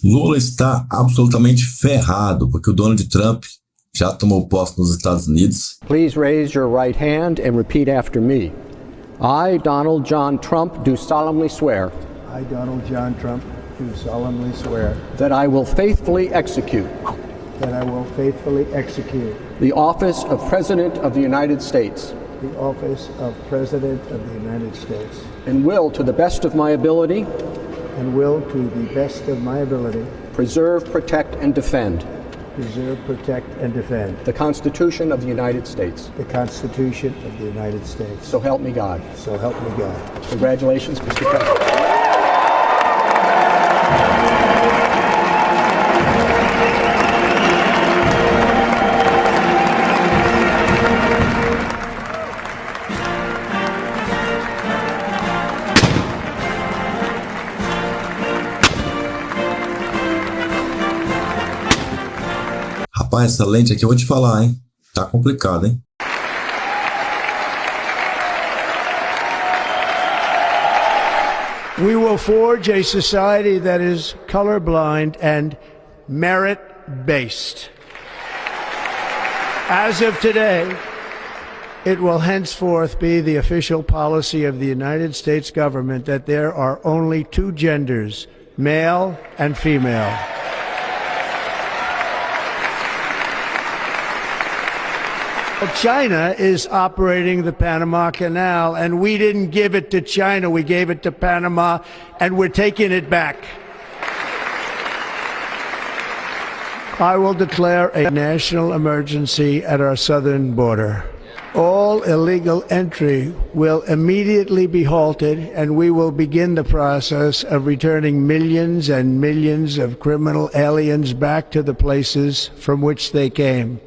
Lula está absolutamente ferrado, porque o Donald Trump já tomou posse nos Estados Unidos. Please raise your right hand and repeat after me. I, Donald John Trump, do solemnly swear. I, Donald John Trump, do solemnly swear. That I will faithfully execute. That I will faithfully execute. The office of President of the United States. The office of President of the United States. And will, to the best of my ability. And will, to the best of my ability. Preserve, protect, and defend. Preserve, protect, and defend. The Constitution of the United States. The Constitution of the United States. So help me God. So help me God. Congratulations, Mr. President. Rapaz, essa lente aqui eu vou te falar, hein? Tá complicado, hein? We will forge a society that is colorblind and merit-based. As of today, it will henceforth be the official policy of the United States government that there are only two genders, male and female. China is operating the Panama Canal, and we didn't give it to China. We gave it to Panama, and we're taking it back. I will declare a national emergency at our southern border. All illegal entry will immediately be halted, and we will begin the process of returning millions and millions of criminal aliens back to the places from which they came.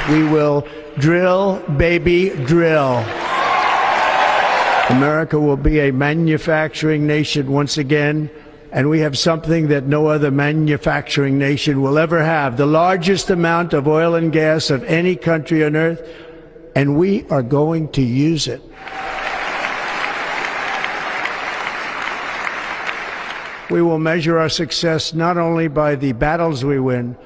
We will drill, baby, drill. America will be a manufacturing nation once again, and we have something that no other manufacturing nation will ever have, the largest amount of oil and gas of any country on earth, and we are going to use it. We will measure our success not only by the battles we win,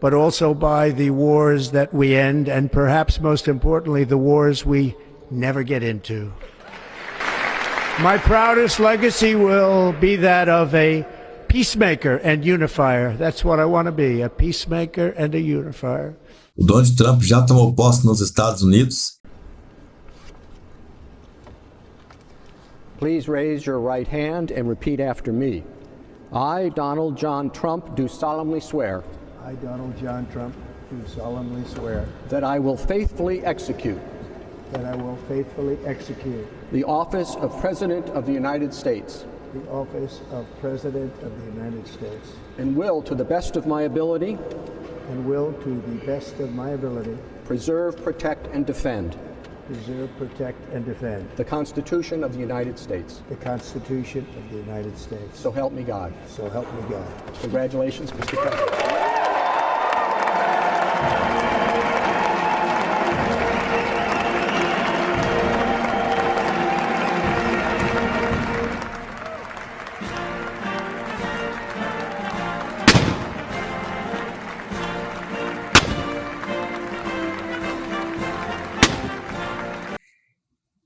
but also by the wars that we end, and perhaps most importantly, the wars we never get into. My proudest legacy will be that of a peacemaker and unifier. That's what I want to be, a peacemaker and a unifier. O Donald Trump já tomou posse nos Estados Unidos. Please raise your right hand and repeat after me. I, Donald John Trump, do solemnly swear. I, Donald John Trump, do solemnly swear. That I will faithfully execute. That I will faithfully execute. The office of President of the United States. The office of President of the United States. And will, to the best of my ability. And will, to the best of my ability. Preserve, protect, and defend. Preserve, protect, and defend. The Constitution of the United States. The Constitution of the United States. So help me God. So help me God. Congratulations, Mr. President.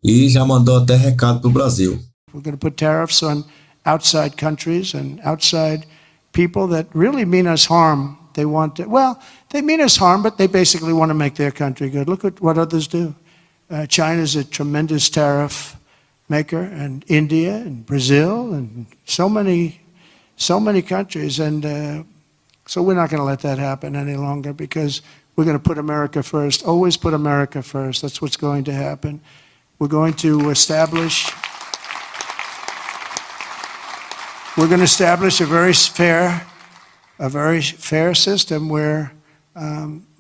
E já mandou até recado para o Brasil. We're going to put tariffs on outside countries and outside people that really mean us harm. They want to, well, they mean us harm, but they basically want to make their country good. Look at what others do. China's a tremendous tariff maker, and India and Brazil and so many countries. And so we're not going to let that happen any longer, because we're going to put America first. Always put America first. That's what's going to happen. We're going to establish a very fair system where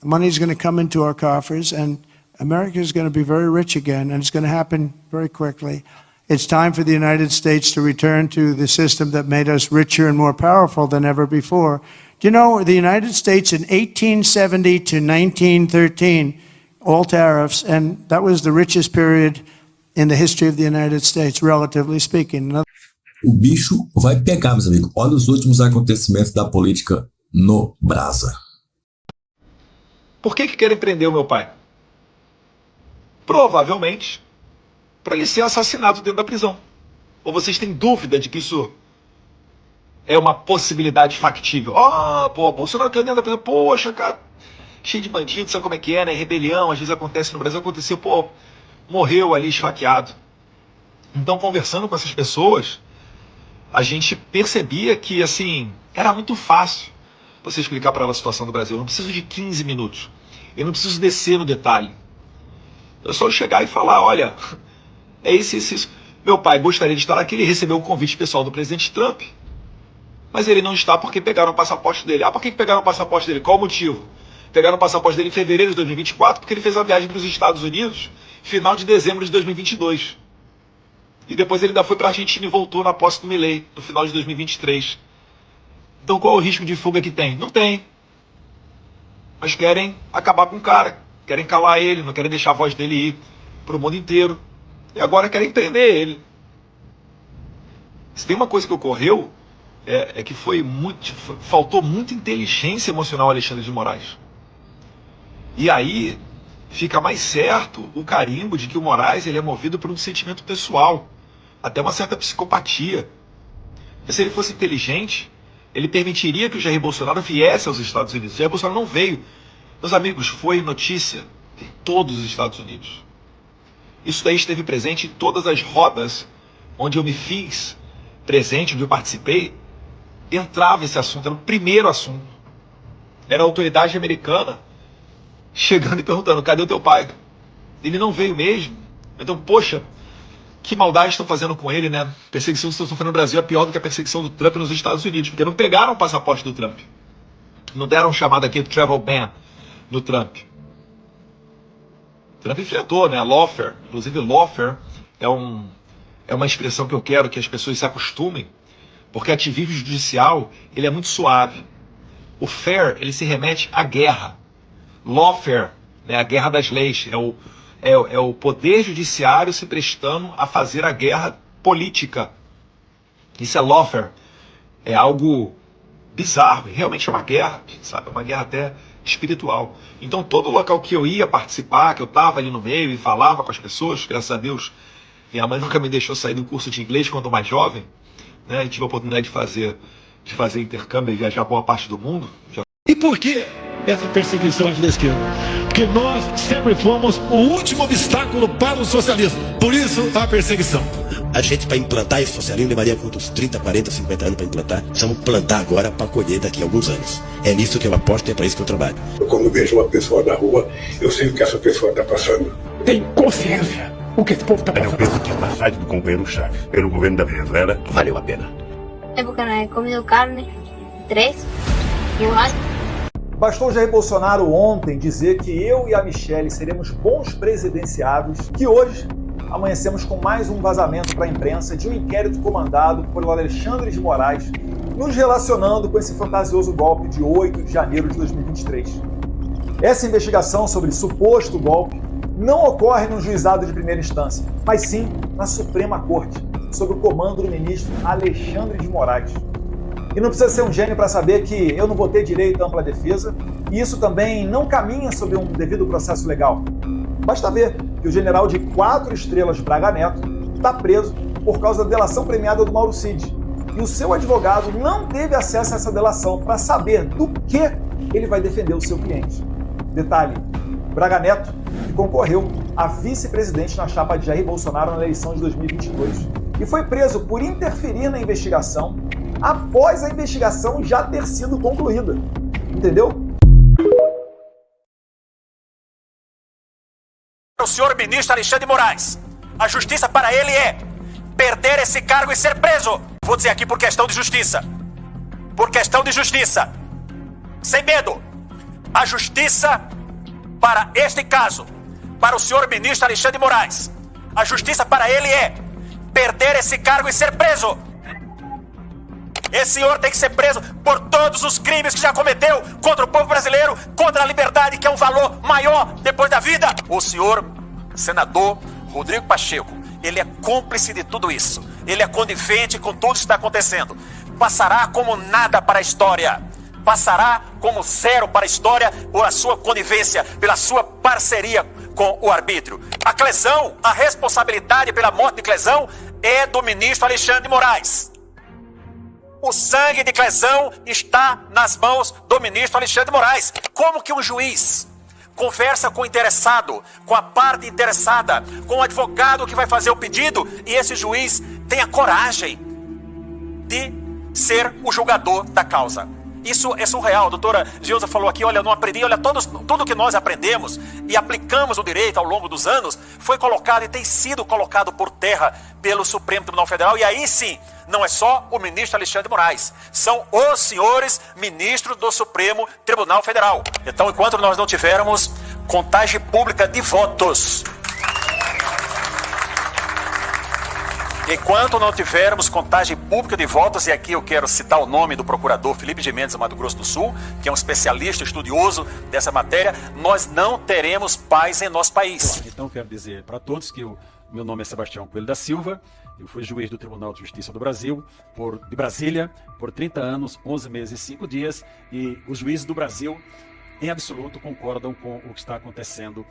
money is going to come into our coffers, and America is going to be very rich again, and it's going to happen very quickly. It's time for the United States to return to the system that made us richer and more powerful than ever before. Do you know the United States in 1870 to 1913, all tariffs, and that was the richest period in the history of the United States, relatively speaking. o bicho vai pegar, meus amigos. Olha os últimos acontecimentos da política no Brasa. Por que querem prender o meu pai? Provavelmente para ele ser assassinado dentro da prisão. Ou vocês têm dúvida de que isso é uma possibilidade factível? Ah, pô, Bolsonaro tá dentro da prisão. Poxa, cara, cheio de bandidos, sabe como é que é, né? Rebelião, às vezes acontece no Brasil. Aconteceu, pô, morreu ali esfaqueado. Então, conversando com essas pessoas, a gente percebia que, assim, era muito fácil você explicar para ela a situação do Brasil. Eu não preciso de 15 minutos. Eu não preciso descer no detalhe. É só chegar e falar, olha, é isso. Meu pai gostaria de estar aqui, ele recebeu um convite pessoal do presidente Trump, mas ele não está porque pegaram o passaporte dele. Ah, por que pegaram o passaporte dele? Qual o motivo? Pegaram o passaporte dele em fevereiro de 2024 porque ele fez a viagem para os Estados Unidos final de dezembro de 2022. E depois ele ainda foi para a Argentina e voltou na posse do Milei, no final de 2023. Então qual é o risco de fuga que tem? Não tem. Mas querem acabar com o cara. Querem calar ele, não querem deixar a voz dele ir para o mundo inteiro. E agora querem prender ele. Se tem uma coisa que ocorreu, é que faltou muita inteligência emocional ao Alexandre de Moraes. E aí fica mais certo o carimbo de que o Moraes ele é movido por um sentimento pessoal, até uma certa psicopatia. Mas se ele fosse inteligente, ele permitiria que o Jair Bolsonaro viesse aos Estados Unidos. O Jair Bolsonaro não veio. Meus amigos, foi notícia em todos os Estados Unidos. Isso daí esteve presente em todas as rodas onde eu me fiz presente, onde eu participei. Entrava esse assunto, era o primeiro assunto. Era a autoridade americana chegando e perguntando, cadê o teu pai? Ele não veio mesmo. Então, poxa, que maldade estão fazendo com ele, né? A perseguição que estão sofrendo no Brasil é pior do que a perseguição do Trump nos Estados Unidos, porque não pegaram o passaporte do Trump. Não deram chamada aqui de travel ban no Trump. Trump enfrentou, né? Lawfare. Inclusive, lawfare é uma expressão que eu quero que as pessoas se acostumem, porque ativismo judicial ele é muito suave. O fair ele se remete à guerra. Lawfare, né? A guerra das leis. É o poder judiciário se prestando a fazer a guerra política. Isso é lawfare. É algo bizarro. Realmente é uma guerra, sabe? É uma guerra até espiritual. Então todo local que eu ia participar, que eu estava ali no meio e falava com as pessoas, graças a Deus, minha mãe nunca me deixou sair do curso de inglês quando mais jovem, né? E tive a oportunidade de fazer intercâmbio e viajar boa parte do mundo. E por que essa perseguição da esquerda? Porque nós sempre fomos o último obstáculo para o socialismo. Por isso, a perseguição. A gente, para implantar esse socialismo, levaria quantos 30, 40, 50 anos para implantar. Precisamos plantar agora para colher daqui a alguns anos. É nisso que eu aposto e é para isso que eu trabalho. Quando vejo uma pessoa na rua, eu sei o que essa pessoa está passando. Tem consciência o que esse povo está passando. Eu penso que a passagem do companheiro Chaves pelo governo da Venezuela valeu a pena. É porque não he comido carne 3 e um ano. Bastou Jair Bolsonaro ontem dizer que eu e a Michelle seremos bons presidenciáveis, que hoje amanhecemos com mais um vazamento para a imprensa de um inquérito comandado por Alexandre de Moraes, nos relacionando com esse fantasioso golpe de 8 de janeiro de 2023. Essa investigação sobre suposto golpe não ocorre no juizado de primeira instância, mas sim na Suprema Corte, sob o comando do ministro Alexandre de Moraes. E não precisa ser um gênio para saber que eu não vou ter direito à ampla defesa, e isso também não caminha sob um devido processo legal. Basta ver que o general de 4 estrelas Braga Neto está preso por causa da delação premiada do Mauro Cid. E o seu advogado não teve acesso a essa delação para saber do que ele vai defender o seu cliente. Detalhe, Braga Neto, que concorreu a vice-presidente na chapa de Jair Bolsonaro na eleição de 2022 e foi preso por interferir na investigação após a investigação já ter sido concluída. Entendeu? O senhor ministro Alexandre de Moraes, a justiça para ele é perder esse cargo e ser preso. Vou dizer aqui por questão de justiça. Por questão de justiça. Sem medo. A justiça para este caso, para o senhor ministro Alexandre de Moraes, a justiça para ele é perder esse cargo e ser preso. Esse senhor tem que ser preso por todos os crimes que já cometeu contra o povo brasileiro, contra a liberdade, que é um valor maior depois da vida. O senhor senador Rodrigo Pacheco, ele é cúmplice de tudo isso. ele é conivente com tudo que está acontecendo. Passará como nada para a história. Passará como zero para a história por a sua conivência, pela sua parceria com o arbítrio. A Clesão, a responsabilidade pela morte de Clesão é do ministro Alexandre de Moraes. O sangue de Clesão está nas mãos do ministro Alexandre de Moraes. Como que um juiz conversa com o interessado, com a parte interessada, com o advogado que vai fazer o pedido, e esse juiz tem a coragem de ser o julgador da causa? Isso é surreal. A doutora Gilza falou aqui, olha, não aprendi, olha, tudo que nós aprendemos e aplicamos no direito ao longo dos anos foi colocado e tem sido colocado por terra pelo Supremo Tribunal Federal. E aí sim, não é só o ministro Alexandre de Moraes, são os senhores ministros do Supremo Tribunal Federal. Então, enquanto nós não tivermos contagem pública de votos, enquanto não tivermos contagem pública de votos, e aqui eu quero citar o nome do procurador Felipe de Mendes do Mato Grosso do Sul, que é um especialista, estudioso dessa matéria, nós não teremos paz em nosso país. Então quero dizer para todos que meu nome é Sebastião Coelho da Silva, eu fui juiz do Tribunal de Justiça do Brasil, de Brasília, por 30 anos, 11 meses e 5 dias, e os juízes do Brasil, em absoluto, concordam com o que está acontecendo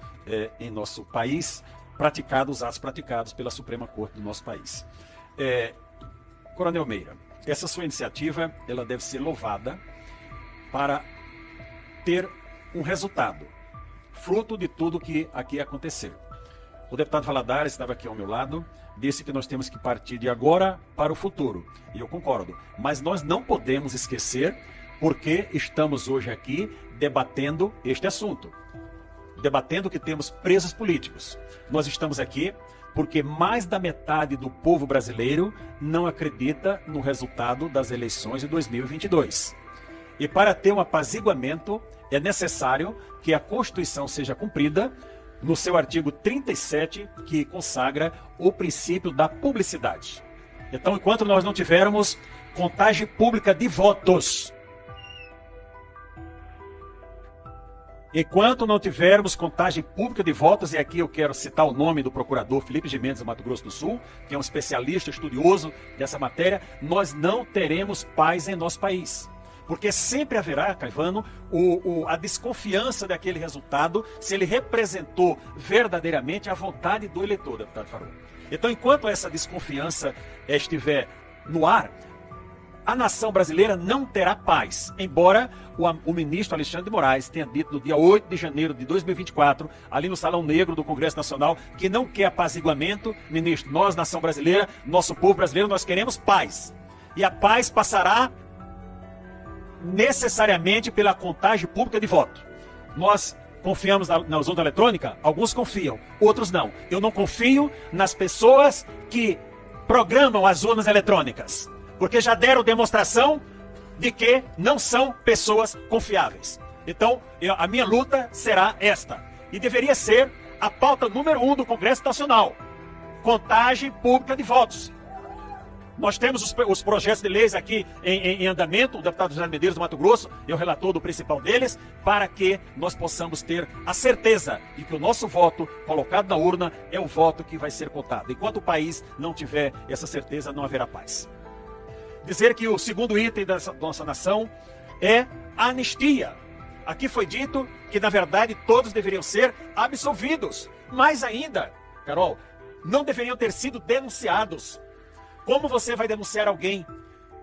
em nosso país, os atos praticados pela Suprema Corte do nosso país. Coronel Meira, essa sua iniciativa, ela deve ser louvada para ter um resultado, fruto de tudo que aqui aconteceu. O deputado Valadares estava aqui ao meu lado, disse que nós temos que partir de agora para o futuro, e eu concordo, mas nós não podemos esquecer porque estamos hoje aqui debatendo este assunto. Debatendo que temos presos políticos. Nós estamos aqui porque mais da metade do povo brasileiro não acredita no resultado das eleições de 2022. E para ter um apaziguamento, é necessário que a Constituição seja cumprida no seu artigo 37, que consagra o princípio da publicidade. Então, enquanto nós não tivermos contagem pública de votos, enquanto não tivermos contagem pública de votos, e aqui eu quero citar o nome do procurador Felipe de Mendes do Mato Grosso do Sul, que é um especialista, estudioso dessa matéria, nós não teremos paz em nosso país. Porque sempre haverá, Caivano, a desconfiança daquele resultado, se ele representou verdadeiramente a vontade do eleitor, deputado Farol. Então, enquanto essa desconfiança estiver no ar, a nação brasileira não terá paz, embora o ministro Alexandre de Moraes tenha dito no dia 8 de janeiro de 2024, ali no Salão Negro do Congresso Nacional, que não quer apaziguamento. Ministro, nós, nação brasileira, nosso povo brasileiro, nós queremos paz. E a paz passará necessariamente pela contagem pública de voto. Nós confiamos na urna eletrônica? Alguns confiam, outros não. Eu não confio nas pessoas que programam as urnas eletrônicas, porque já deram demonstração de que não são pessoas confiáveis. Então, a minha luta será esta, e deveria ser a pauta número 1 do Congresso Nacional: contagem pública de votos. Nós temos os projetos de leis aqui em andamento, o deputado José Medeiros do Mato Grosso é o relator do principal deles, para que nós possamos ter a certeza de que o nosso voto colocado na urna é o voto que vai ser contado. Enquanto o país não tiver essa certeza, não haverá paz. Dizer que o segundo item da nossa nação é a anistia. Aqui foi dito que, na verdade, todos deveriam ser absolvidos. Mais ainda, Carol, não deveriam ter sido denunciados. Como você vai denunciar alguém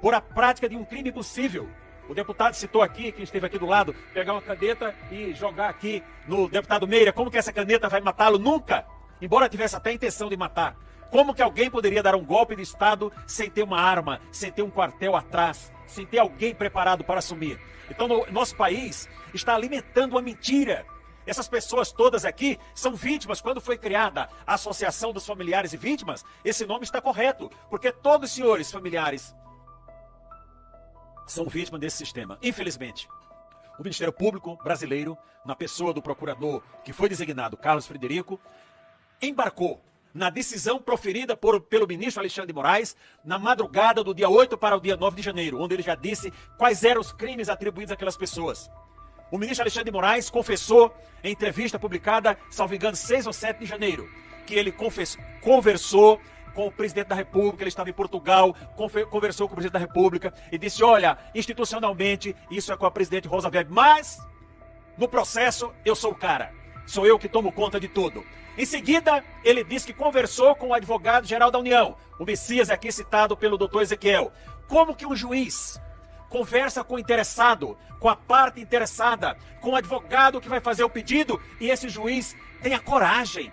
por a prática de um crime possível? O deputado citou aqui, quem esteve aqui do lado, pegar uma caneta e jogar aqui no deputado Meira. Como que essa caneta vai matá-lo? Nunca! Embora tivesse até a intenção de matar. Como que alguém poderia dar um golpe de Estado sem ter uma arma, sem ter um quartel atrás, sem ter alguém preparado para assumir? Então, nosso país está alimentando uma mentira. Essas pessoas todas aqui são vítimas. Quando foi criada a Associação dos Familiares e Vítimas, esse nome está correto, porque todos os senhores familiares são vítimas desse sistema. Infelizmente, o Ministério Público brasileiro, na pessoa do procurador que foi designado, Carlos Frederico, embarcou na decisão proferida pelo ministro Alexandre de Moraes na madrugada do dia 8 para o dia 9 de janeiro, onde ele já disse quais eram os crimes atribuídos àquelas pessoas. O ministro Alexandre de Moraes confessou em entrevista publicada, salvo engano, 6 ou 7 de janeiro, que ele conversou com o presidente da República, ele estava em Portugal, conversou com o presidente da República e disse, olha, institucionalmente, isso é com a presidente Rosa Weber, mas no processo eu sou o cara, sou eu que tomo conta de tudo. Em seguida, ele disse que conversou com o advogado-geral da União, o Messias aqui citado pelo doutor Ezequiel. Como que um juiz conversa com o interessado, com a parte interessada, com o advogado que vai fazer o pedido, e esse juiz tem a coragem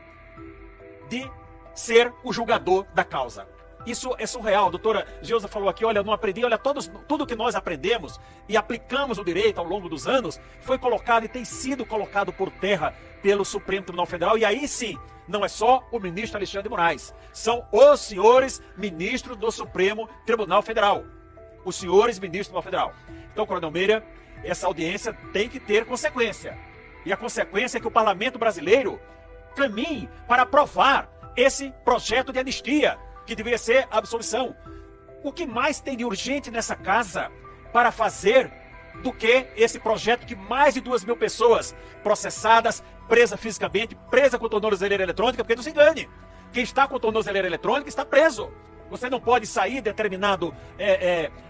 de ser o julgador da causa? Isso é surreal. A doutora Geusa falou aqui, olha, eu não aprendi, olha, tudo que nós aprendemos e aplicamos o direito ao longo dos anos, foi colocado e tem sido colocado por terra pelo Supremo Tribunal Federal, e aí sim, não é só o ministro Alexandre de Moraes, são os senhores ministros do Supremo Tribunal Federal. Os senhores ministros do Tribunal Federal. Então, Coronel Meira, essa audiência tem que ter consequência. E a consequência é que o parlamento brasileiro caminhe para aprovar esse projeto de anistia, que deveria ser a absolvição. O que mais tem de urgente nessa casa para fazer do que esse projeto que mais de 2.000 pessoas processadas, presas fisicamente, presas com tornozeleira eletrônica, porque não se engane, quem está com tornozeleira eletrônica está preso. Você não pode sair em determinado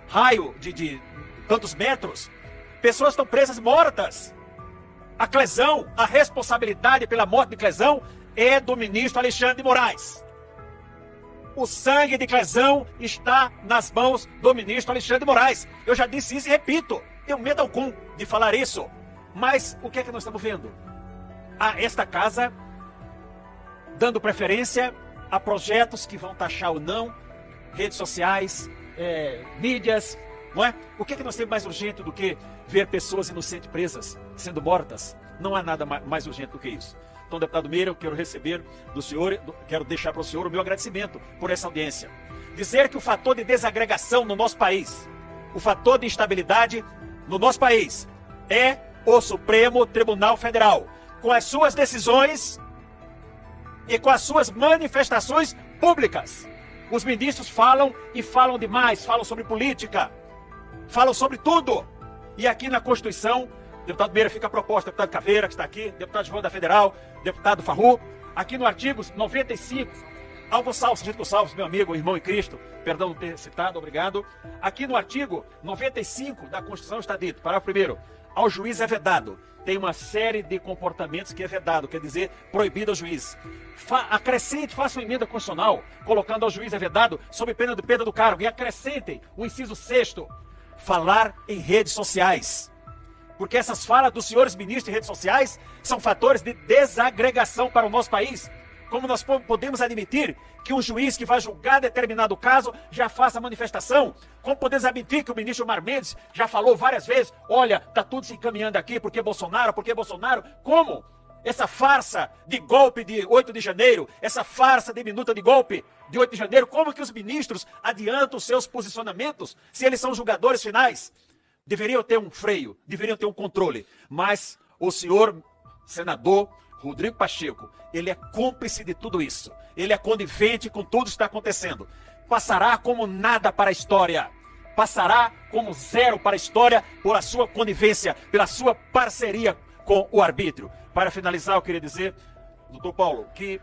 raio de tantos metros. Pessoas estão presas mortas. A Clesão, a responsabilidade pela morte de Clesão é do ministro Alexandre de Moraes. O sangue de Clesão está nas mãos do ministro Alexandre de Moraes. Eu já disse isso e repito, tenho medo algum de falar isso. Mas o que é que nós estamos vendo? Esta casa dando preferência a projetos que vão taxar ou não, redes sociais, mídias, não é? O que é que nós temos mais urgente do que ver pessoas inocentes presas, sendo mortas? Não há nada mais urgente do que isso. Então, deputado Meira, eu quero receber do senhor, quero deixar para o senhor o meu agradecimento por essa audiência. Dizer que o fator de desagregação no nosso país, o fator de instabilidade no nosso país, é o Supremo Tribunal Federal, com as suas decisões e com as suas manifestações públicas. Os ministros falam e falam demais, falam sobre política, falam sobre tudo. E aqui na Constituição, deputado Meira, fica a proposta, deputado Caveira, que está aqui, deputado João da Federal, deputado Farru, aqui no artigo 95, Sargento Gonçalves, meu amigo, irmão em Cristo, perdão não ter citado, obrigado. Aqui no artigo 95 da Constituição está dito, parágrafo 1º, ao juiz é vedado. Tem uma série de comportamentos que é vedado, quer dizer, proibido ao juiz. Acrescente, faça uma emenda constitucional, colocando ao juiz é vedado, sob pena de perda do cargo, e acrescentem o inciso 6º, falar em redes sociais. Porque essas falas dos senhores ministros em redes sociais são fatores de desagregação para o nosso país. Como nós podemos admitir que um juiz que vai julgar determinado caso já faça manifestação? Como podemos admitir que o ministro Gilmar Mendes já falou várias vezes, olha, está tudo se encaminhando aqui, porque Bolsonaro? Como? Essa farsa de golpe de 8 de janeiro, essa farsa de minuta de golpe de 8 de janeiro, como que os ministros adiantam os seus posicionamentos se eles são julgadores finais? Deveriam ter um freio, deveriam ter um controle, mas o senhor senador Rodrigo Pacheco, ele é cúmplice de tudo isso. Ele é conivente com tudo que está acontecendo. Passará como nada para a história. Passará como zero para a história por a sua conivência, pela sua parceria com o arbítrio. Para finalizar, eu queria dizer, doutor Paulo, que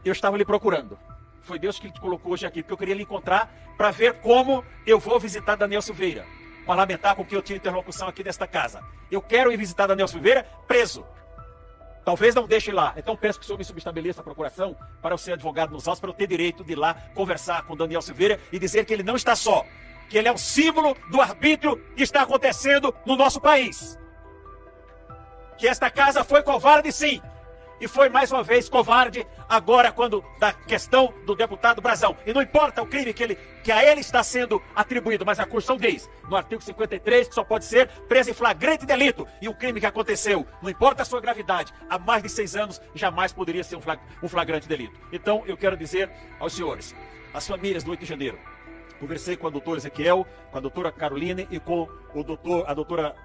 eu estava lhe procurando. Foi Deus que te colocou hoje aqui, porque eu queria lhe encontrar para ver como eu vou visitar Daniel Silveira, parlamentar com quem eu tinha interlocução aqui nesta casa. Eu quero ir visitar Daniel Silveira preso. Talvez não deixe lá. Então peço que o senhor me subestabeleça a procuração para eu ser advogado nos autos, para eu ter direito de ir lá conversar com Daniel Silveira e dizer que ele não está só, que ele é o símbolo do arbítrio que está acontecendo no nosso país. Que esta casa foi covarde, sim. E foi mais uma vez covarde agora quando da questão do deputado Brazão. E não importa o crime que a ele está sendo atribuído, mas a Constituição diz, no artigo 53, que só pode ser preso em flagrante delito. E o crime que aconteceu, não importa a sua gravidade, há mais de 6 anos, jamais poderia ser um flagrante delito. Então, eu quero dizer aos senhores, as famílias do 8 de janeiro, conversei com a doutora Ezequiel, com a doutora Caroline e com a doutora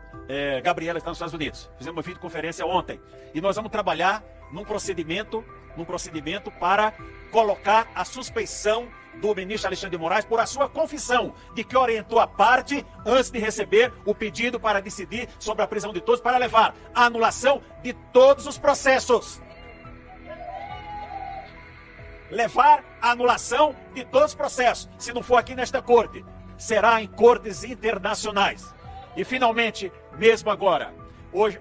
Gabriela, que está nos Estados Unidos. Fizemos uma videoconferência ontem. E nós vamos trabalhar num procedimento para colocar a suspeição do ministro Alexandre de Moraes por a sua confissão de que orientou a parte antes de receber o pedido para decidir sobre a prisão de todos, para levar à anulação de todos os processos. levar à anulação de todos os processos. Se não for aqui nesta corte, será em cortes internacionais. E finalmente, mesmo agora,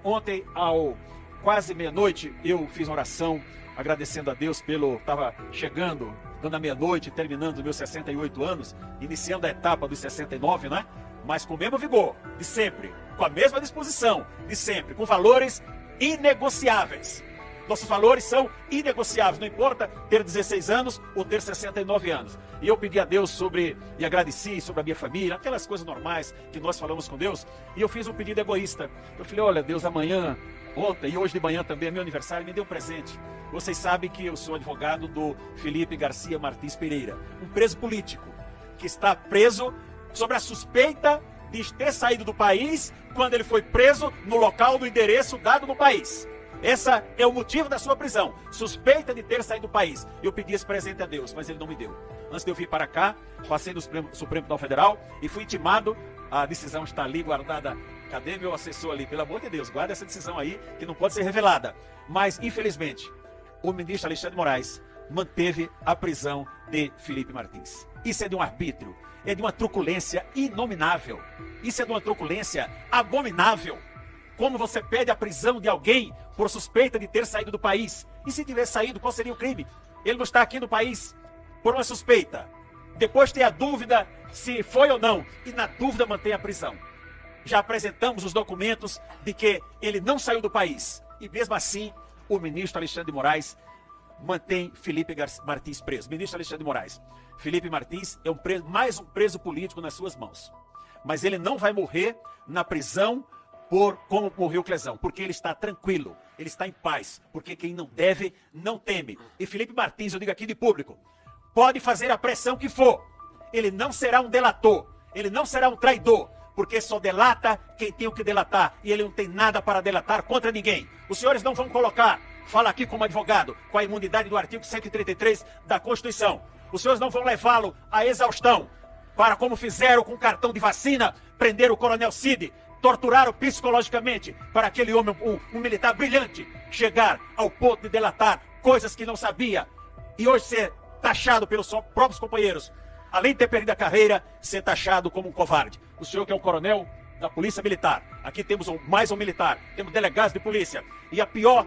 ontem ao quase meia-noite, eu fiz uma oração agradecendo a Deus estava chegando, dando a meia-noite, terminando meus 68 anos, iniciando a etapa dos 69, né? Mas com o mesmo vigor de sempre, com a mesma disposição de sempre, com valores inegociáveis. Nossos valores são inegociáveis, não importa ter 16 anos ou ter 69 anos. E eu pedi a Deus e agradeci sobre a minha família, aquelas coisas normais que nós falamos com Deus. E eu fiz um pedido egoísta. Eu falei, olha Deus, amanhã, ontem e hoje de manhã também é meu aniversário, me dê um presente. Vocês sabem que eu sou advogado do Felipe Garcia Martins Pereira, um preso político, que está preso sobre a suspeita de ter saído do país quando ele foi preso no local do endereço dado no país. Esse é o motivo da sua prisão, suspeita de ter saído do país. Eu pedi esse presente a Deus, mas ele não me deu. Antes de eu vir para cá, passei no Supremo Tribunal Federal e fui intimado. A decisão está ali guardada. Cadê meu assessor ali? Pelo amor de Deus, guarda essa decisão aí, que não pode ser revelada. Mas, infelizmente, o ministro Alexandre de Moraes manteve a prisão de Felipe Martins. Isso é de um arbítrio, é de uma truculência inominável. Isso é de uma truculência abominável. Como você pede a prisão de alguém por suspeita de ter saído do país? E se tiver saído, qual seria o crime? Ele não está aqui no país por uma suspeita. Depois tem a dúvida se foi ou não. E na dúvida mantém a prisão. Já apresentamos os documentos de que ele não saiu do país. E mesmo assim, o ministro Alexandre de Moraes mantém Felipe Martins preso. Ministro Alexandre de Moraes. Felipe Martins é mais um preso político nas suas mãos. Mas ele não vai morrer na prisão como morreu Clesão, porque ele está tranquilo, ele está em paz, porque quem não deve, não teme. E Felipe Martins, eu digo aqui de público, pode fazer a pressão que for, ele não será um delator, ele não será um traidor, porque só delata quem tem o que delatar, e ele não tem nada para delatar contra ninguém. Os senhores não vão colocar, fala aqui como advogado, com a imunidade do artigo 133 da Constituição, os senhores não vão levá-lo à exaustão, para como fizeram com o cartão de vacina, prender o coronel Cid, torturaram psicologicamente para aquele homem, um militar brilhante, chegar ao ponto de delatar coisas que não sabia e hoje ser taxado pelos próprios companheiros, além de ter perdido a carreira, ser taxado como um covarde. O senhor que é um coronel da Polícia Militar, aqui temos mais um militar, temos delegados de polícia, e a pior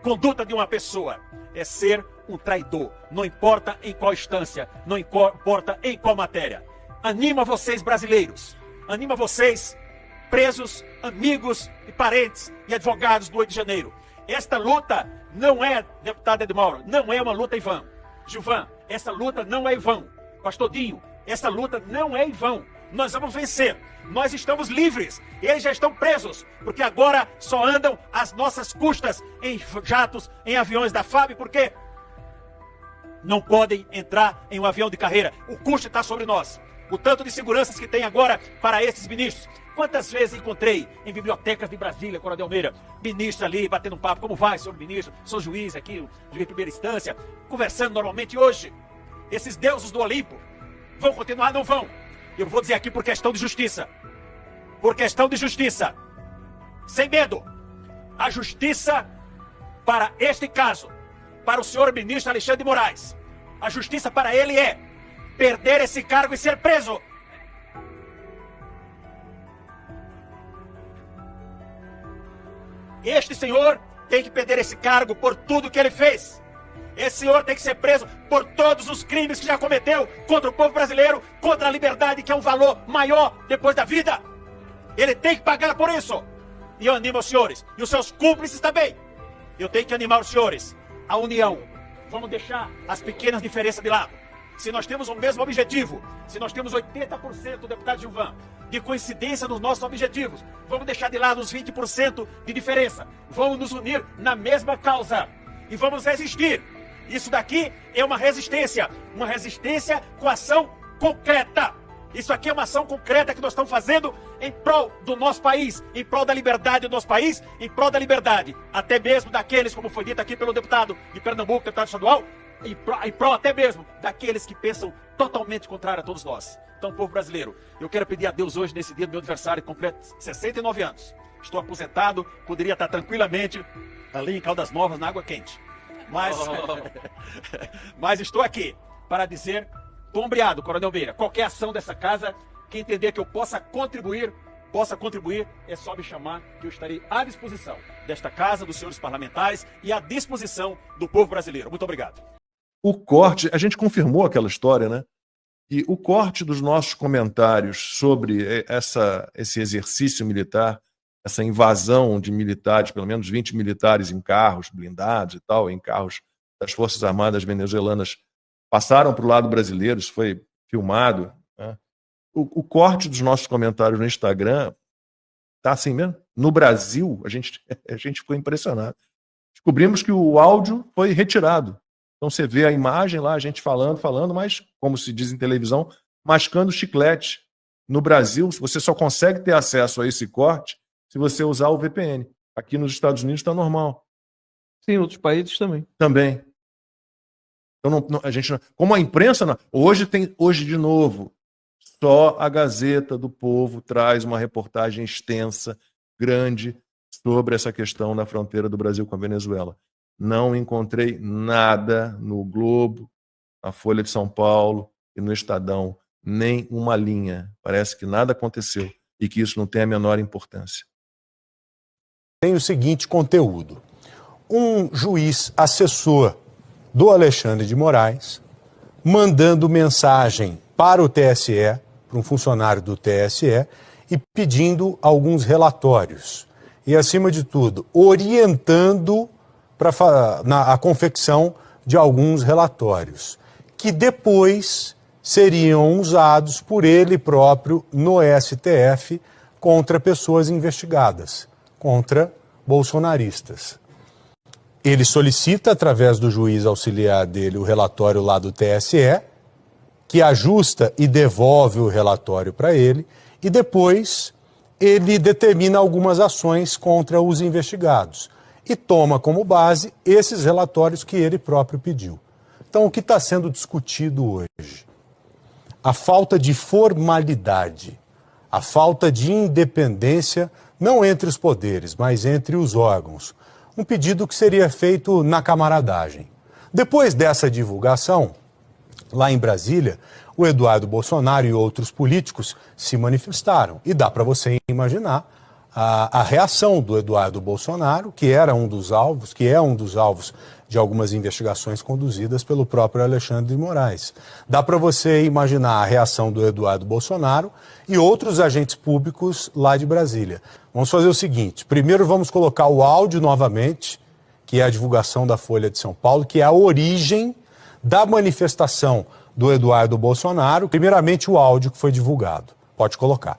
conduta de uma pessoa é ser um traidor, não importa em qual instância, não importa em qual matéria. Anima vocês brasileiros, anima vocês presos, amigos e parentes e advogados do 8 de janeiro. Esta luta não é, deputado Edmauro, não é uma luta em vão. Gilvan, essa luta não é em vão. Pastor Dinho, essa luta não é em vão. Nós vamos vencer. Nós estamos livres. Eles já estão presos, porque agora só andam às nossas custas em jatos, em aviões da FAB, porque não podem entrar em um avião de carreira. O custo está sobre nós. O tanto de seguranças que tem agora para esses ministros. Quantas vezes encontrei em bibliotecas de Brasília, Coronel Meira, ministro ali, batendo um papo, como vai, senhor ministro, sou juiz aqui, juiz de primeira instância, conversando normalmente hoje. Esses deuses do Olimpo vão continuar? Não vão. Eu vou dizer aqui por questão de justiça. Por questão de justiça. Sem medo. A justiça para este caso, para o senhor ministro Alexandre de Moraes, a justiça para ele é perder esse cargo e ser preso. Este senhor tem que perder esse cargo por tudo que ele fez. Esse senhor tem que ser preso por todos os crimes que já cometeu contra o povo brasileiro, contra a liberdade, que é um valor maior depois da vida. Ele tem que pagar por isso. E eu animo os senhores, e os seus cúmplices também. Eu tenho que animar os senhores, a união. Vamos deixar as pequenas diferenças de lado. Se nós temos o mesmo objetivo, se nós temos 80%, deputado Gilvan, de coincidência nos nossos objetivos, vamos deixar de lado os 20% de diferença. Vamos nos unir na mesma causa e vamos resistir. Isso daqui é uma resistência com ação concreta. Isso aqui é uma ação concreta que nós estamos fazendo em prol do nosso país, em prol da liberdade do nosso país, em prol da liberdade, até mesmo daqueles, como foi dito aqui pelo deputado de Pernambuco, deputado estadual, em prol até mesmo daqueles que pensam totalmente contrário a todos nós. Então, povo brasileiro, eu quero pedir a Deus hoje, nesse dia do meu aniversário, completo 69 anos. Estou aposentado, poderia estar tranquilamente ali em Caldas Novas, na água quente. Mas estou aqui para dizer, tô ombreado, Coronel Meira, qualquer ação dessa casa, que entender que eu possa contribuir, é só me chamar, que eu estarei à disposição desta casa, dos senhores parlamentares e à disposição do povo brasileiro. Muito obrigado. O corte, a gente confirmou aquela história, né? E o corte dos nossos comentários sobre esse exercício militar, essa invasão de militares, pelo menos 20 militares em carros blindados e tal, em carros das Forças Armadas venezuelanas, passaram para o lado brasileiro, isso foi filmado, né? O corte dos nossos comentários no Instagram tá assim mesmo. No Brasil, a gente ficou impressionado. Descobrimos que o áudio foi retirado. Então você vê a imagem lá, a gente falando, mas, como se diz em televisão, mascando chiclete. No Brasil, você só consegue ter acesso a esse corte se você usar o VPN. Aqui nos Estados Unidos está normal. Sim, em outros países também. Também. Então, a gente não, como a imprensa, não, hoje de novo, só a Gazeta do Povo traz uma reportagem extensa, grande, sobre essa questão da fronteira do Brasil com a Venezuela. Não encontrei nada no Globo, na Folha de São Paulo e no Estadão, nem uma linha. Parece que nada aconteceu e que isso não tem a menor importância. Tem o seguinte conteúdo. Um juiz assessor do Alexandre de Moraes mandando mensagem para o TSE, para um funcionário do TSE, e pedindo alguns relatórios. E, acima de tudo, orientando a confecção de alguns relatórios, que depois seriam usados por ele próprio no STF contra pessoas investigadas, contra bolsonaristas. Ele solicita, através do juiz auxiliar dele, o relatório lá do TSE, que ajusta e devolve o relatório para ele, e depois ele determina algumas ações contra os investigados e toma como base esses relatórios que ele próprio pediu. Então, o que está sendo discutido hoje? A falta de formalidade, a falta de independência, não entre os poderes, mas entre os órgãos. Um pedido que seria feito na camaradagem. Depois dessa divulgação, lá em Brasília, o Eduardo Bolsonaro e outros políticos se manifestaram. E dá para você imaginar a reação do Eduardo Bolsonaro, que era um dos alvos, que é um dos alvos de algumas investigações conduzidas pelo próprio Alexandre de Moraes. Dá para você imaginar a reação do Eduardo Bolsonaro e outros agentes públicos lá de Brasília. Vamos fazer o seguinte, primeiro vamos colocar o áudio novamente, que é a divulgação da Folha de São Paulo, que é a origem da manifestação do Eduardo Bolsonaro. Primeiramente o áudio que foi divulgado. Pode colocar.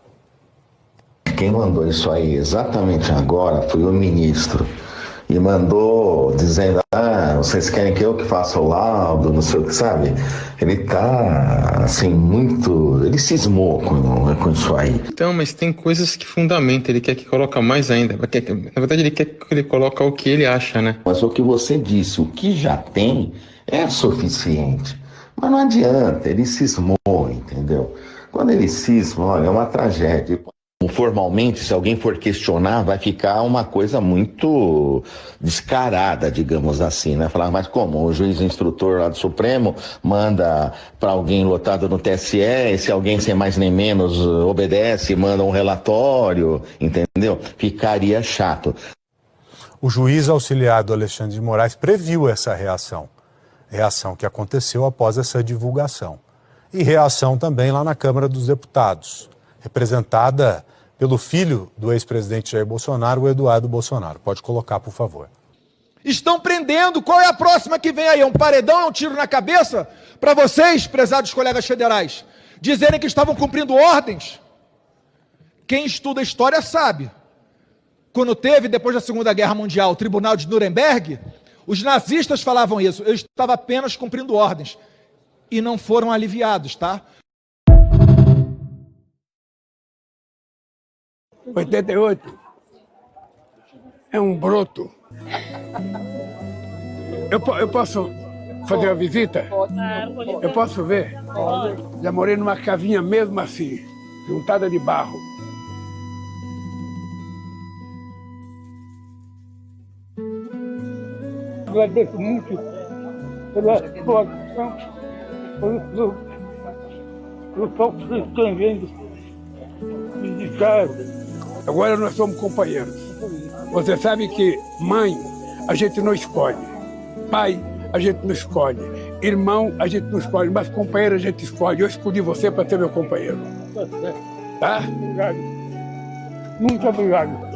Quem mandou isso aí exatamente agora foi o ministro. E mandou dizendo, vocês querem que eu que faça o laudo, não sei o que, sabe? Ele tá, assim, muito... Ele cismou com isso aí. Então, mas tem coisas que fundamentam, ele quer que coloque mais ainda. Na verdade, ele quer que ele coloque o que ele acha, né? Mas o que você disse, o que já tem é suficiente. Mas não adianta, ele cismou, entendeu? Quando ele cisma, olha, é uma tragédia. Formalmente, se alguém for questionar, vai ficar uma coisa muito descarada, digamos assim, né? Falar, mas como? O juiz instrutor lá do Supremo manda para alguém lotado no TSE, e se alguém sem mais nem menos obedece, manda um relatório, entendeu? Ficaria chato. O juiz auxiliar do Alexandre de Moraes previu essa reação que aconteceu após essa divulgação. E reação também lá na Câmara dos Deputados, representada pelo filho do ex-presidente Jair Bolsonaro, o Eduardo Bolsonaro. Pode colocar, por favor. Estão prendendo. Qual é a próxima que vem aí? É um paredão, é um tiro na cabeça? Para vocês, prezados colegas federais, dizerem que estavam cumprindo ordens? Quem estuda história sabe. Quando teve, depois da Segunda Guerra Mundial, o Tribunal de Nuremberg, os nazistas falavam isso. Eu estava apenas cumprindo ordens. E não foram aliviados, tá? 88 é um broto. Eu posso fazer uma visita? Eu posso ver? Já morei numa casinha mesmo assim, juntada de barro. agradeço muito pela sua ação, pelo pouco que vocês têm vindo visitar. Agora nós somos companheiros. Você sabe que mãe a gente não escolhe, pai a gente não escolhe, irmão a gente não escolhe, mas companheiro a gente escolhe. Eu escolhi você para ser meu companheiro. Tá? Obrigado. Muito obrigado.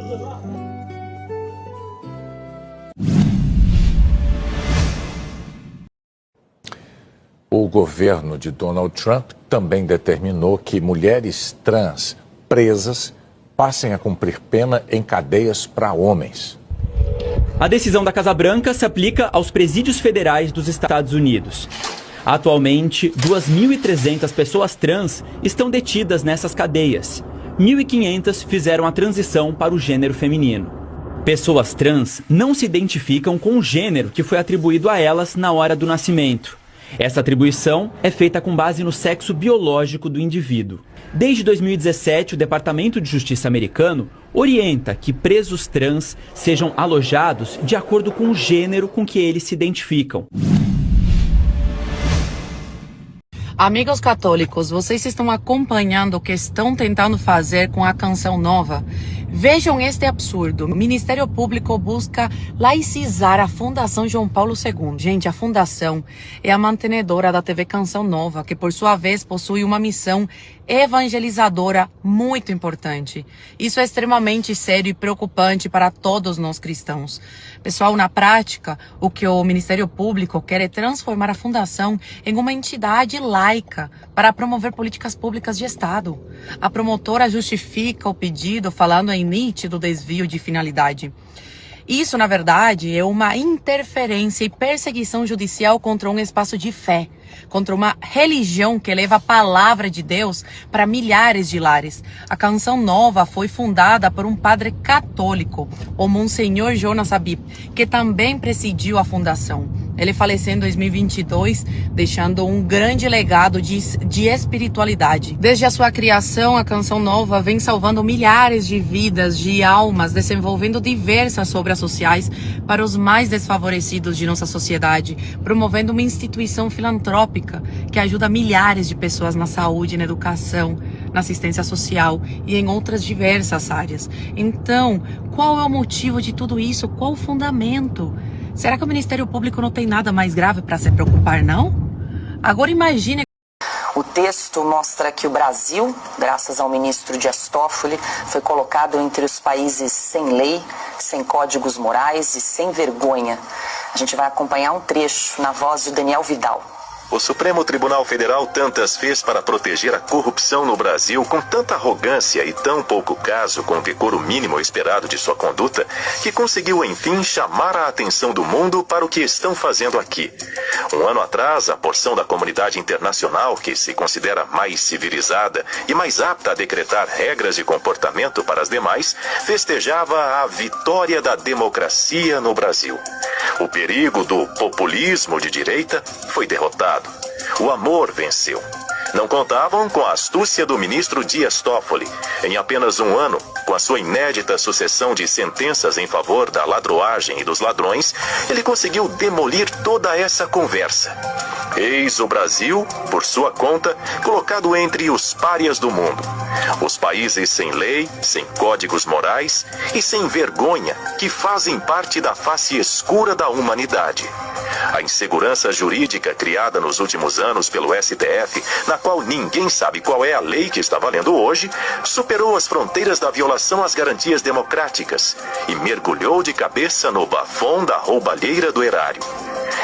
O governo de Donald Trump também determinou que mulheres trans presas passem a cumprir pena em cadeias para homens. A decisão da Casa Branca se aplica aos presídios federais dos Estados Unidos. Atualmente, 2.300 pessoas trans estão detidas nessas cadeias. 1.500 fizeram a transição para o gênero feminino. Pessoas trans não se identificam com o gênero que foi atribuído a elas na hora do nascimento. Essa atribuição é feita com base no sexo biológico do indivíduo. Desde 2017, o Departamento de Justiça americano orienta que presos trans sejam alojados de acordo com o gênero com que eles se identificam. Amigos católicos, vocês estão acompanhando o que estão tentando fazer com a Canção Nova? Vejam este absurdo. O Ministério Público busca laicizar a Fundação João Paulo II. Gente, a fundação é a mantenedora da TV Canção Nova, que por sua vez possui uma missão evangelizadora muito importante. Isso é extremamente sério e preocupante para todos nós cristãos. Pessoal, na prática, o que o Ministério Público quer é transformar a fundação em uma entidade laica para promover políticas públicas de Estado. A promotora justifica o pedido falando em nítido desvio de finalidade. Isso, na verdade, é uma interferência e perseguição judicial contra um espaço de fé, contra uma religião que leva a palavra de Deus para milhares de lares. A Canção Nova foi fundada por um padre católico, o Monsenhor Jonas Habib, que também presidiu a fundação. Ele faleceu em 2022, deixando um grande legado de espiritualidade. Desde a sua criação, a Canção Nova vem salvando milhares de vidas, de almas, desenvolvendo diversas obras sociais para os mais desfavorecidos de nossa sociedade, promovendo uma instituição filantrópica que ajuda milhares de pessoas na saúde, na educação, na assistência social e em outras diversas áreas. Então, qual é o motivo de tudo isso? Qual o fundamento? Será que o Ministério Público não tem nada mais grave para se preocupar, não? Agora imagine... O texto mostra que o Brasil, graças ao ministro Dias Toffoli, foi colocado entre os países sem lei, sem códigos morais e sem vergonha. A gente vai acompanhar um trecho na voz de Daniel Vidal. O Supremo Tribunal Federal tantas fez para proteger a corrupção no Brasil com tanta arrogância e tão pouco caso com o decoro mínimo esperado de sua conduta, que conseguiu, enfim, chamar a atenção do mundo para o que estão fazendo aqui. Um ano atrás, a porção da comunidade internacional, que se considera mais civilizada e mais apta a decretar regras de comportamento para as demais, festejava a vitória da democracia no Brasil. O perigo do populismo de direita foi derrotado. O amor venceu. Não contavam com a astúcia do ministro Dias Toffoli. Em apenas um ano, com a sua inédita sucessão de sentenças em favor da ladroagem e dos ladrões, ele conseguiu demolir toda essa conversa. Eis o Brasil, por sua conta, colocado entre os párias do mundo. Os países sem lei, sem códigos morais e sem vergonha, que fazem parte da face escura da humanidade. A insegurança jurídica criada nos últimos anos pelo STF, na qual ninguém sabe qual é a lei que está valendo hoje, superou as fronteiras da violação às garantias democráticas e mergulhou de cabeça no bafão da roubalheira do erário.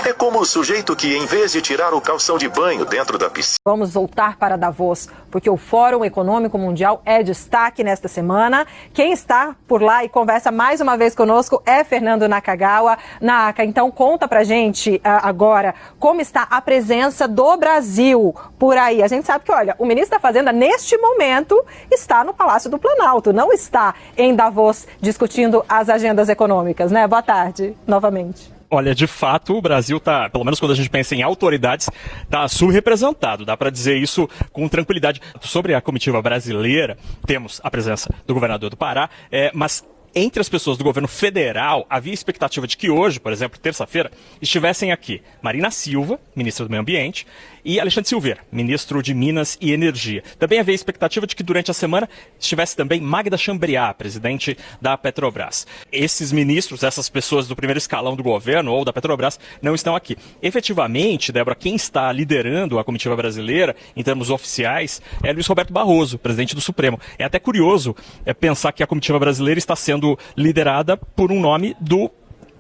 É como o sujeito que, em vez de tirar o calção de banho dentro da piscina... Vamos voltar para Davos, porque o Fórum Econômico Mundial é destaque nesta semana. Quem está por lá e conversa mais uma vez conosco é Fernando Nakagawa. Naka, então conta pra gente agora como está a presença do Brasil por aí. A gente sabe que, olha, o ministro da Fazenda, neste momento, está no Palácio do Planalto, não está em Davos discutindo as agendas econômicas, né? Boa tarde, novamente. Olha, de fato, o Brasil está, pelo menos quando a gente pensa em autoridades, está subrepresentado. Dá para dizer isso com tranquilidade. Sobre a comitiva brasileira, temos a presença do governador do Pará, mas entre as pessoas do governo federal, havia expectativa de que hoje, por exemplo, terça-feira, estivessem aqui Marina Silva, ministra do Meio Ambiente, e Alexandre Silveira, ministro de Minas e Energia. Também havia expectativa de que durante a semana estivesse também Magda Chambriard, presidente da Petrobras. Esses ministros, essas pessoas do primeiro escalão do governo ou da Petrobras, não estão aqui. Efetivamente, Débora, quem está liderando a comitiva brasileira, em termos oficiais, é Luiz Roberto Barroso, presidente do Supremo. É até curioso pensar que a comitiva brasileira está sendo liderada por um nome do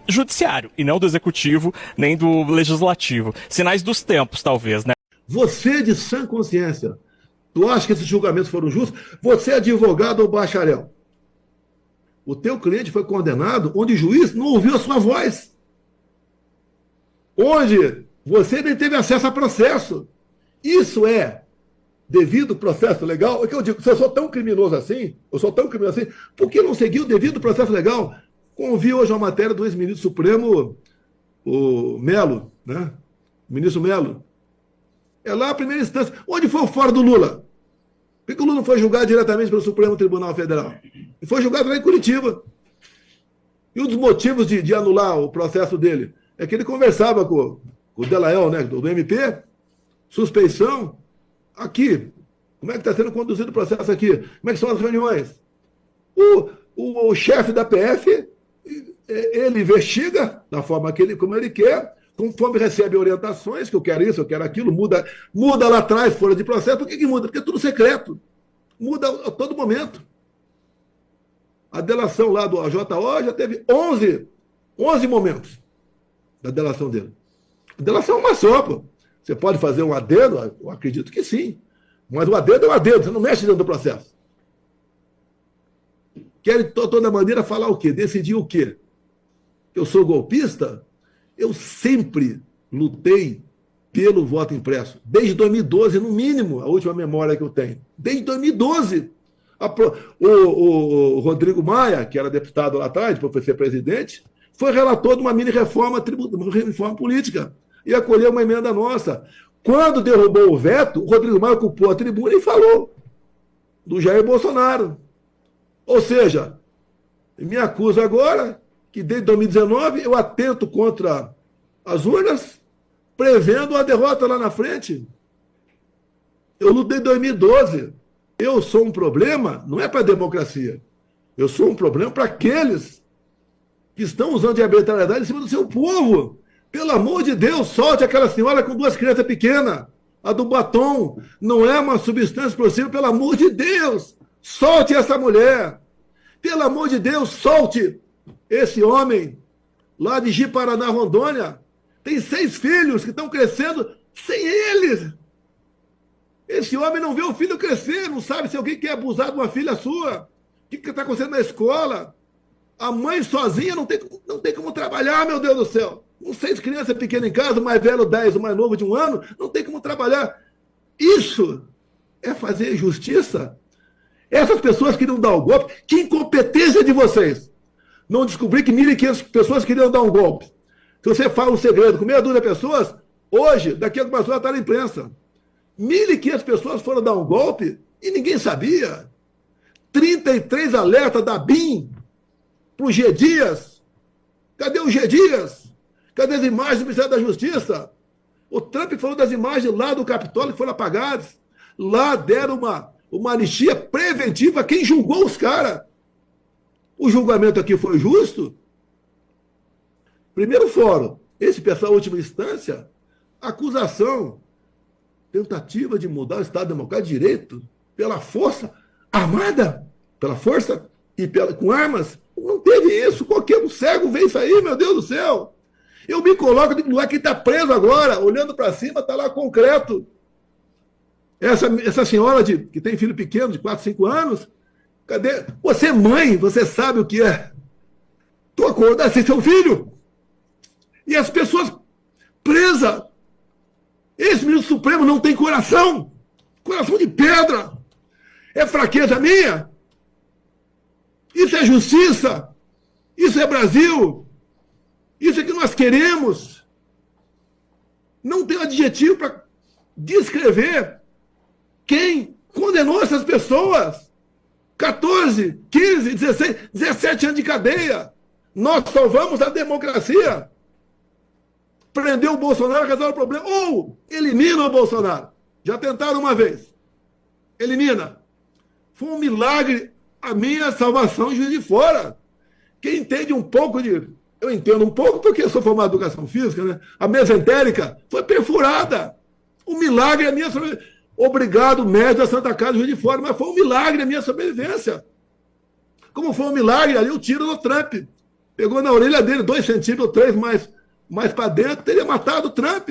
judiciário e não do executivo nem do legislativo. Sinais dos tempos, talvez, né? Você de sã consciência, tu acha que esses julgamentos foram justos? Você é advogado ou bacharel? O teu cliente foi condenado onde o juiz não ouviu a sua voz. Onde você nem teve acesso a processo. Isso é devido processo legal? É que eu digo, se eu sou tão criminoso assim, por que não seguiu o devido processo legal? Convi hoje uma matéria do ex-ministro Supremo, o Melo, né? O ministro Melo. É lá a primeira instância. Onde foi o fórum do Lula? Por que o Lula não foi julgado diretamente pelo Supremo Tribunal Federal? E foi julgado lá em Curitiba. E um dos motivos de anular o processo dele é que ele conversava com o Delael, né, do MP, suspeição. Aqui, como é que está sendo conduzido o processo aqui? Como é que são as reuniões? O chefe da PF, ele investiga da forma como ele quer, conforme recebe orientações, que eu quero isso, eu quero aquilo, muda lá atrás, folha de processo. Por que muda? Porque é tudo secreto. Muda a todo momento. A delação lá do AJO já teve 11 momentos da delação dele. A delação é uma só, pô. Você pode fazer um adendo? Eu acredito que sim. Mas o adendo é um adendo, você não mexe dentro do processo. Querem, de toda maneira, falar o quê? Decidir o quê? Eu sou golpista? Eu sempre lutei pelo voto impresso. Desde 2012, no mínimo, a última memória que eu tenho. Desde 2012. O Rodrigo Maia, que era deputado lá atrás, depois foi ser presidente, foi relator de uma mini-reforma política. E acolheu uma emenda nossa. Quando derrubou o veto, o Rodrigo Maia ocupou a tribuna e falou do Jair Bolsonaro. Ou seja, me acusa agora que desde 2019 eu atento contra as urnas, prevendo a derrota lá na frente. Eu lutei em 2012. Eu sou um problema, não é para a democracia. Eu sou um problema para aqueles que estão usando de arbitrariedade em cima do seu povo. Pelo amor de Deus, solte aquela senhora com 2 crianças pequenas. A do batom não é uma substância explosiva, pelo amor de Deus. Solte essa mulher. Pelo amor de Deus, solte esse homem lá de Ji-Paraná, Rondônia. Tem 6 filhos que estão crescendo sem ele. Esse homem não vê o filho crescer, não sabe se alguém quer abusar de uma filha sua. O que está acontecendo na escola? A mãe sozinha não tem como trabalhar, meu Deus do céu. Com 6 crianças pequenas em casa, o mais velho 10, o mais novo de 1 ano, não tem como trabalhar. Isso é fazer justiça? Essas pessoas queriam dar o golpe. Que incompetência de vocês! Não descobri que 1.500 pessoas queriam dar um golpe. Se você fala um segredo com meia dúzia de pessoas, hoje, daqui a algumas horas está na imprensa. 1.500 pessoas foram dar um golpe e ninguém sabia. 33 alertas da BIM para o G Dias. Cadê o G Dias? Cadê as imagens do Ministério da Justiça? O Trump falou das imagens lá do Capitólio que foram apagadas. Lá deram uma anistia preventiva a quem julgou os caras. O julgamento aqui foi justo? Primeiro fórum, esse pessoal, última instância, acusação, tentativa de mudar o Estado Democrático de Direito pela força armada, pela força e com armas. Não teve isso. Qualquer um cego vê isso aí, meu Deus do céu. Eu me coloco no lugar que está preso agora, olhando para cima, está lá concreto. Essa senhora que tem filho pequeno, de 4, 5 anos, cadê? Você é mãe, você sabe o que é. Tu acordar sem seu filho. E as pessoas presas. Esse ministro Supremo não tem coração. Coração de pedra. É fraqueza minha? Isso é justiça? Isso é Brasil? Isso é que nós queremos? Não tem adjetivo para descrever quem condenou essas pessoas. 14, 15, 16, 17 anos de cadeia. Nós salvamos a democracia. Prendeu o Bolsonaro, resolve o problema. Ou elimina o Bolsonaro. Já tentaram uma vez. Elimina. Foi um milagre a minha salvação em Juiz de Fora. Quem entende um pouco de... Eu entendo um pouco porque eu sou formado em educação física, né? A mesentérica foi perfurada. Um milagre a minha sobrevivência. Obrigado, médico da Santa Casa de Juiz de Fora, mas foi um milagre a minha sobrevivência. Como foi um milagre ali o tiro do Trump. Pegou na orelha dele 2 centímetros, 3 mais para dentro, teria matado o Trump.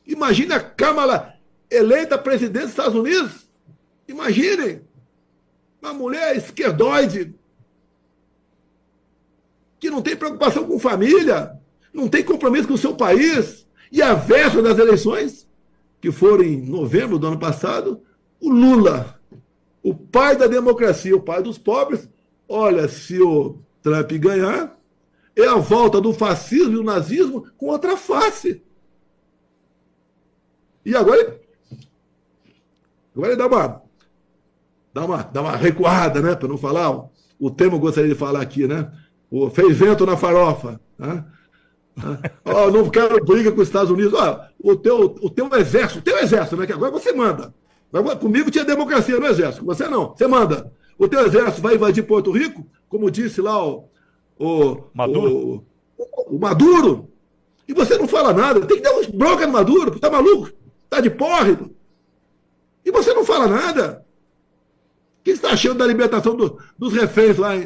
Imagine a Kamala eleita presidente dos Estados Unidos. Imaginem. Uma mulher esquerdoide que não tem preocupação com família, não tem compromisso com o seu país, e à véspera das eleições, que foram em novembro do ano passado, o Lula, o pai da democracia, o pai dos pobres, olha, se o Trump ganhar, é a volta do fascismo e o nazismo com outra face. E agora ele dá uma recuada, né, para não falar o tema que eu gostaria de falar aqui, né? Fez vento na farofa. Né? Não quero briga com os Estados Unidos. O teu exército, né? Que agora você manda. Agora, comigo tinha democracia no exército. Com você não. Você manda. O teu exército vai invadir Porto Rico, como disse lá o Maduro. E você não fala nada. Tem que dar uns bronca no Maduro. Tá maluco? Tá de porre. E você não fala nada. O que você está achando da libertação dos reféns lá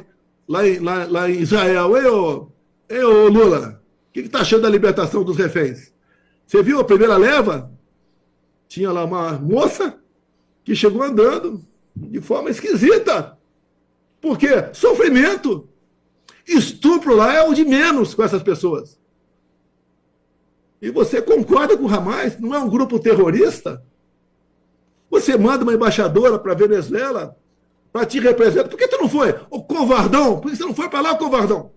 em Israel? Ei, ô Lula, o que está achando da libertação dos reféns? Você viu a primeira leva? Tinha lá uma moça que chegou andando de forma esquisita. Por quê? Sofrimento. Estupro lá é o de menos com essas pessoas. E você concorda com o Hamas? Não é um grupo terrorista? Você manda uma embaixadora para a Venezuela para te representar. Por que tu não foi? Ô covardão! Por que você não foi para lá, covardão?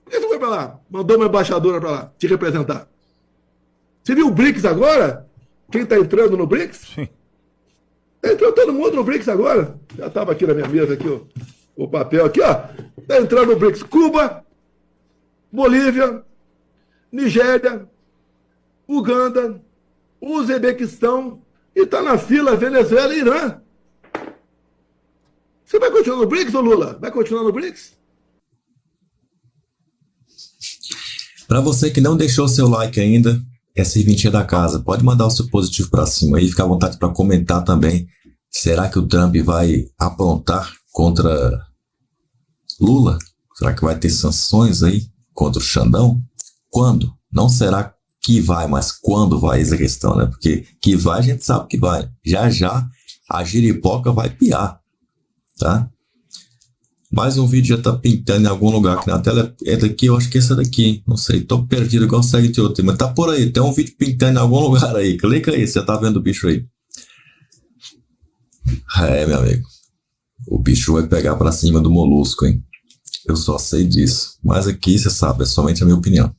Por que tu foi para lá? Mandou uma embaixadora para lá te representar. Você viu o BRICS agora? Quem está entrando no BRICS? Sim. Entrou todo mundo no BRICS agora. Já estava aqui na minha mesa, aqui, o papel aqui, ó. Está entrando no BRICS. Cuba, Bolívia, Nigéria, Uganda, Uzbequistão, e está na fila Venezuela e Irã. Você vai continuar no BRICS, ô Lula? Vai continuar no BRICS? Para você que não deixou seu like ainda, é serventia da casa. Pode mandar o seu positivo para cima aí, fica à vontade para comentar também. Será que o Trump vai aprontar contra Lula? Será que vai ter sanções aí contra o Xandão? Quando? Não será que vai, mas quando vai essa questão, né? Porque que vai, a gente sabe que vai. Já já a giripoca vai piar, tá? Mais um vídeo já tá pintando em algum lugar aqui na tela. É daqui, eu acho que é essa daqui, hein? Não sei, tô perdido igual segue de outro, mas tá por aí, tem um vídeo pintando em algum lugar aí. Clica aí, você tá vendo o bicho aí. É, meu amigo. O bicho vai pegar pra cima do molusco, hein? Eu só sei disso. Mas aqui, você sabe, é somente a minha opinião.